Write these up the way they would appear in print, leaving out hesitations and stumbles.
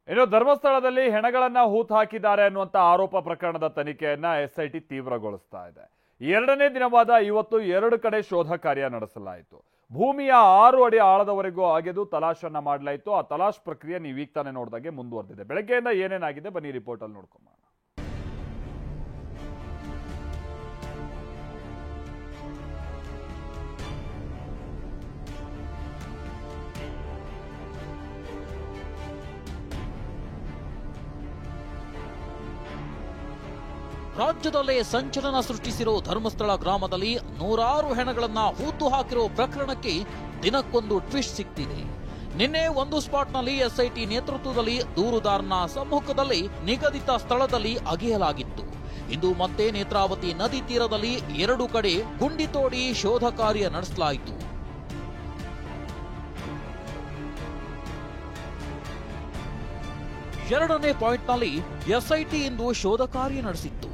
ಇನ್ನು ಧರ್ಮಸ್ಥಳದಲ್ಲಿ ಹೆಣಗಳನ್ನ ಹೂತು ಹಾಕಿದ್ದಾರೆ ಅನ್ನುವಂತ ಆರೋಪ ಪ್ರಕರಣದ ತನಿಖೆಯನ್ನ ಎಸ್ಐಟಿ ತೀವ್ರಗೊಳಿಸ್ತಾ ಇದೆ. ಎರಡನೇ ದಿನವಾದ ಇವತ್ತು 2 ಕಡೆ ಶೋಧ ಕಾರ್ಯ ನಡೆಸಲಾಯಿತು. ಭೂಮಿಯ 6 ಅಡಿ ಆಳದವರೆಗೂ ಅಗೆದು ತಲಾಶನ್ನ ಮಾಡಲಾಯಿತು. ಆ ತಲಾಶ್ ಪ್ರಕ್ರಿಯೆ ನೀವೀಗ ತಾನೇ ನೋಡಿದಾಗೆ ಮುಂದುವರೆದಿದೆ. ಬೆಳಗ್ಗೆಯಿಂದ ಏನೇನಾಗಿದೆ ಬನ್ನಿ ರಿಪೋರ್ಟ್ ಅಲ್ಲಿ ನೋಡ್ಕೊಂಬ. ರಾಜ್ಯದಲ್ಲೇ ಸಂಚಲನ ಸೃಷ್ಟಿಸಿರೋ ಧರ್ಮಸ್ಥಳ ಗ್ರಾಮದಲ್ಲಿ 100 ಹೆಣಗಳನ್ನ ಹೂತು ಹಾಕಿರೋ ಪ್ರಕರಣಕ್ಕೆ ದಿನಕ್ಕೊಂದು ಟ್ವಿಸ್ಟ್ ಸಿಗ್ತಿದೆ. ನಿನ್ನೆ ಒಂದು ಸ್ಪಾಟ್ನಲ್ಲಿ ಎಸ್ಐಟಿ ನೇತೃತ್ವದಲ್ಲಿ ದೂರುದಾರನ ಸಮ್ಮುಖದಲ್ಲಿ ನಿಗದಿತ ಸ್ಥಳದಲ್ಲಿ ಅಗೆಯಲಾಗಿತ್ತು. ಇಂದು ಮತ್ತೆ ನೇತ್ರಾವತಿ ನದಿ ತೀರದಲ್ಲಿ 2 ಕಡೆ ಗುಂಡಿ ತೋಡಿ ಶೋಧ ಕಾರ್ಯ ನಡೆಸಲಾಯಿತು. ಎರಡನೇ ಪಾಯಿಂಟ್ನಲ್ಲಿ ಎಸ್ಐಟಿ ಇಂದು ಶೋಧ ಕಾರ್ಯ ನಡೆಸಿತ್ತು.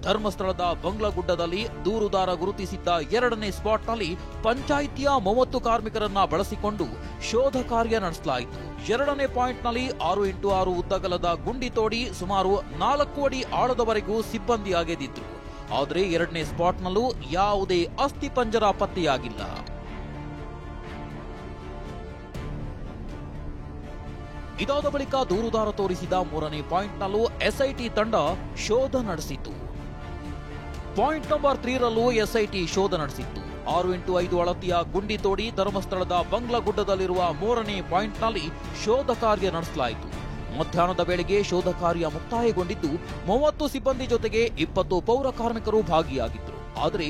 ಧರ್ಮಸ್ಥಳದ ಬಂಗ್ಲಗುಡ್ಡದಲ್ಲಿ ದೂರುದಾರ ಗುರುತಿಸಿದ್ದ 2ನೇ ಸ್ಪಾಟ್ನಲ್ಲಿ ಪಂಚಾಯಿತಿಯ 30 ಕಾರ್ಮಿಕರನ್ನ ಬಳಸಿಕೊಂಡು ಶೋಧ ಕಾರ್ಯ ನಡೆಸಲಾಯಿತು. 2ನೇ ಪಾಯಿಂಟ್ನಲ್ಲಿ 6x6 ಉದ್ದಗಲದ ಗುಂಡಿ ತೋಡಿ ಸುಮಾರು 4 ಅಡಿ ಆಳದವರೆಗೂ ಸಿಬ್ಬಂದಿ ಅಗೆದಿದ್ರು. ಆದರೆ 2ನೇ ಸ್ಪಾಟ್ನಲ್ಲೂ ಯಾವುದೇ ಅಸ್ಥಿಪಂಜರ ಪತ್ತೆಯಾಗಿಲ್ಲ. ಇದಾದ ಬಳಿಕ ದೂರುದಾರ ತೋರಿಸಿದ 3ನೇ ಪಾಯಿಂಟ್ನಲ್ಲೂ ಎಸ್ಐಟಿ ತಂಡ ಶೋಧ ನಡೆಸಿತು. ಪಾಯಿಂಟ್ ನಂಬರ್ 3ರಲ್ಲೂ ಎಸ್ಐಟಿ ಶೋಧ ನಡೆಸಿತ್ತು. 6x5 ಅಳತೆಯ ಗುಂಡಿ ತೋಡಿ ಧರ್ಮಸ್ಥಳದ ಬಂಗ್ಲಗುಡ್ಡದಲ್ಲಿರುವ 3ನೇ ಪಾಯಿಂಟ್ನಲ್ಲಿ ಶೋಧ ಕಾರ್ಯ ನಡೆಸಲಾಯಿತು. ಮಧ್ಯಾಹ್ನದ ವೇಳೆಗೆ ಶೋಧ ಕಾರ್ಯ ಮುಕ್ತಾಯಗೊಂಡಿದ್ದು 30 ಸಿಬ್ಬಂದಿ ಜೊತೆಗೆ 20 ಪೌರ ಕಾರ್ಮಿಕರು ಭಾಗಿಯಾಗಿದ್ರು. ಆದರೆ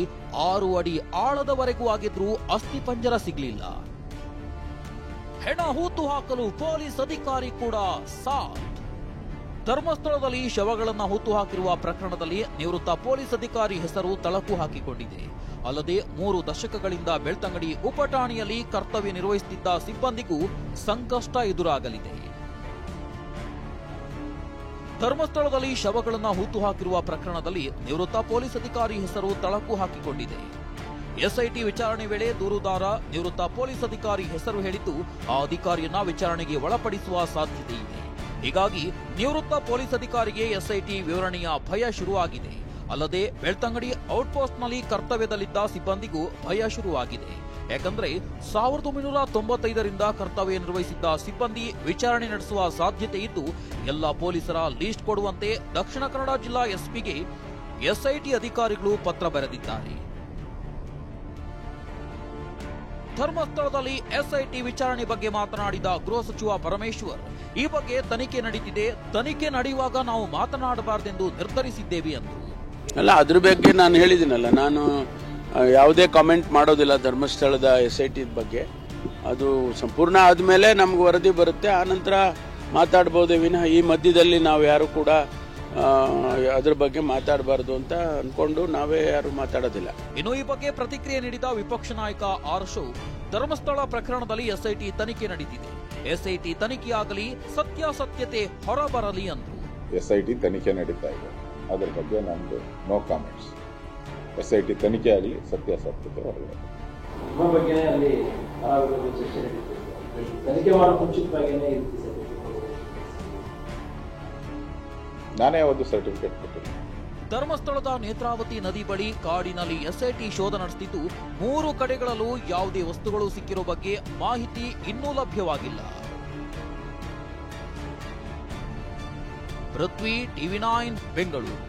6 ಅಡಿ ಆಳದವರೆಗೂ ಆಗಿದ್ರೂ ಅಸ್ಥಿಪಂಜರ ಸಿಗಲಿಲ್ಲ. ಹೆಣ ಹೂತು ಹಾಕಲು ಪೊಲೀಸ್ ಅಧಿಕಾರಿ ಕೂಡ ಸಾಥ್. ಧರ್ಮಸ್ಥಳದಲ್ಲಿ ಶವಗಳನ್ನು ಹೂತು ಹಾಕಿರುವ ಪ್ರಕರಣದಲ್ಲಿ ನಿವೃತ್ತ ಪೊಲೀಸ್ ಅಧಿಕಾರಿ ಹೆಸರು ತಳಕು ಹಾಕಿಕೊಂಡಿದೆ. ಅಲ್ಲದೆ 3 ದಶಕಗಳಿಂದ ಬೆಳ್ತಂಗಡಿ ಉಪಠಾಣೆಯಲ್ಲಿ ಕರ್ತವ್ಯ ನಿರ್ವಹಿಸುತ್ತಿದ್ದ ಸಿಬ್ಬಂದಿಗೂ ಸಂಕಷ್ಟ ಎದುರಾಗಲಿದೆ. ಧರ್ಮಸ್ಥಳದಲ್ಲಿ ಶವಗಳನ್ನು ಹೂತು ಹಾಕಿರುವ ಪ್ರಕರಣದಲ್ಲಿ ನಿವೃತ್ತ ಪೊಲೀಸ್ ಅಧಿಕಾರಿ ಹೆಸರು ತಳಕು ಹಾಕಿಕೊಂಡಿದೆ. ಎಸ್ಐಟಿ ವಿಚಾರಣೆ ವೇಳೆ ದೂರುದಾರ ನಿವೃತ್ತ ಪೊಲೀಸ್ ಅಧಿಕಾರಿ ಹೆಸರು ಹೇಳಿದ್ದು ಆ ಅಧಿಕಾರಿಯನ್ನ ವಿಚಾರಣೆಗೆ ಒಳಪಡಿಸುವ ಸಾಧ್ಯತೆ ಇದೆ. ಹೀಗಾಗಿ ನಿವೃತ್ತ ಪೊಲೀಸ್ ಅಧಿಕಾರಿಗೆ ಎಸ್ಐಟಿ ವಿವರಣೆಯ ಭಯ ಶುರುವಾಗಿದೆ. ಅಲ್ಲದೆ ಬೆಳ್ತಂಗಡಿ ಔಟ್ಪೋಸ್ಟ್ನಲ್ಲಿ ಕರ್ತವ್ಯದಲ್ಲಿದ್ದ ಸಿಬ್ಬಂದಿಗೂ ಭಯ ಶುರುವಾಗಿದೆ. ಯಾಕಂದ್ರೆ 1995ರಿಂದ ಕರ್ತವ್ಯ ನಿರ್ವಹಿಸಿದ್ದ ಸಿಬ್ಬಂದಿ ವಿಚಾರಣೆ ನಡೆಸುವ ಸಾಧ್ಯತೆ ಇದ್ದು ಎಲ್ಲ ಪೊಲೀಸರ ಲೀಸ್ಟ್ ಕೊಡುವಂತೆ ದಕ್ಷಿಣ ಕನ್ನಡ ಜಿಲ್ಲಾ ಎಸ್ಪಿಗೆ ಎಸ್ಐಟಿ ಅಧಿಕಾರಿಗಳು ಪತ್ರ ಬರೆದಿದ್ದಾರೆ. ಧರ್ಮಸ್ಥಳದಲ್ಲಿ ಎಸ್ಐಟಿ ವಿಚಾರಣೆ ಬಗ್ಗೆ ಮಾತನಾಡಿದ ಗೃಹ ಸಚಿವ ಪರಮೇಶ್ವರ್, ಈ ಬಗ್ಗೆ ತನಿಖೆ ನಡೀತಿದೆ, ತನಿಖೆ ನಡೆಯುವಾಗ ನಾವು ಮಾತನಾಡಬಾರದೆಂದು ನಿರ್ಧರಿಸಿದ್ದೇವೆ ಎಂದರು. ಅಲ್ಲ, ಅದ್ರ ಬಗ್ಗೆ ನಾನು ಹೇಳಿದ್ದೀನಲ್ಲ, ನಾನು ಯಾವುದೇ ಕಾಮೆಂಟ್ ಮಾಡೋದಿಲ್ಲ ಧರ್ಮಸ್ಥಳದ ಎಸ್ಐಟಿ ಬಗ್ಗೆ. ಅದು ಸಂಪೂರ್ಣ ಆದ್ಮೇಲೆ ನಮ್ಗೆ ವರದಿ ಬರುತ್ತೆ, ಆನಂತರ ಮಾತಾಡಬಹುದೇ ವಿನಃ ಈ ಮಧ್ಯದಲ್ಲಿ ನಾವು ಯಾರು ಕೂಡ ಅದ್ರ ಬಗ್ಗೆ ಮಾತಾಡಬಾರದು ಅಂತ ಅನ್ಕೊಂಡು ನಾವೇ ಯಾರು ಮಾತಾಡೋದಿಲ್ಲ. ಇನ್ನು ಈ ಬಗ್ಗೆ ಪ್ರತಿಕ್ರಿಯೆ ನೀಡಿದ ವಿಪಕ್ಷ ನಾಯಕ ಆರ್ ಅಶೋಕ್, ಧರ್ಮಸ್ಥಳ ಪ್ರಕರಣದಲ್ಲಿ ಎಸ್ಐಟಿ ತನಿಖೆ ನಡೆದಿದೆ, ಎಸ್ಐಟಿ ತನಿಖೆಯಾಗಲಿ ಸತ್ಯಾಸತ್ಯತೆ ಹೊರಬರಲಿ ಅಂದ್ರು. ಎಸ್ಐಟಿ ತನಿಖೆ ನಡೀತಾ ಇದೆ, ಅದ್ರ ಬಗ್ಗೆ ನಮ್ದು ನೋ ಕಾಮೆಂಟ್ಸ್. ಎಸ್ಐಟಿ ತನಿಖೆ ಆಗಲಿ ಸತ್ಯಾಸತ್ಯತೆ ಹೊರಬರಲಿ. ನಾನೇ ಒಂದು ಸರ್ಟಿಫಿಕೇಟ್ ಕೊಟ್ಟಿದ್ದೀನಿ. ಧರ್ಮಸ್ಥಳದ ನೇತ್ರಾವತಿ ನದಿ ಬಳಿ ಕಾಡಿನಲ್ಲಿ ಎಸ್ಐಟಿ ಶೋಧ ನಡೆಸುತ್ತಿದ್ದು 3 ಕಡೆಗಳಲ್ಲೂ ಯಾವುದೇ ವಸ್ತುಗಳು ಸಿಕ್ಕಿರೋ ಬಗ್ಗೆ ಮಾಹಿತಿ ಇನ್ನೂ ಲಭ್ಯವಾಗಿಲ್ಲ. ಪೃಥ್ವಿ, ಟಿವಿ9 ಬೆಂಗಳೂರು.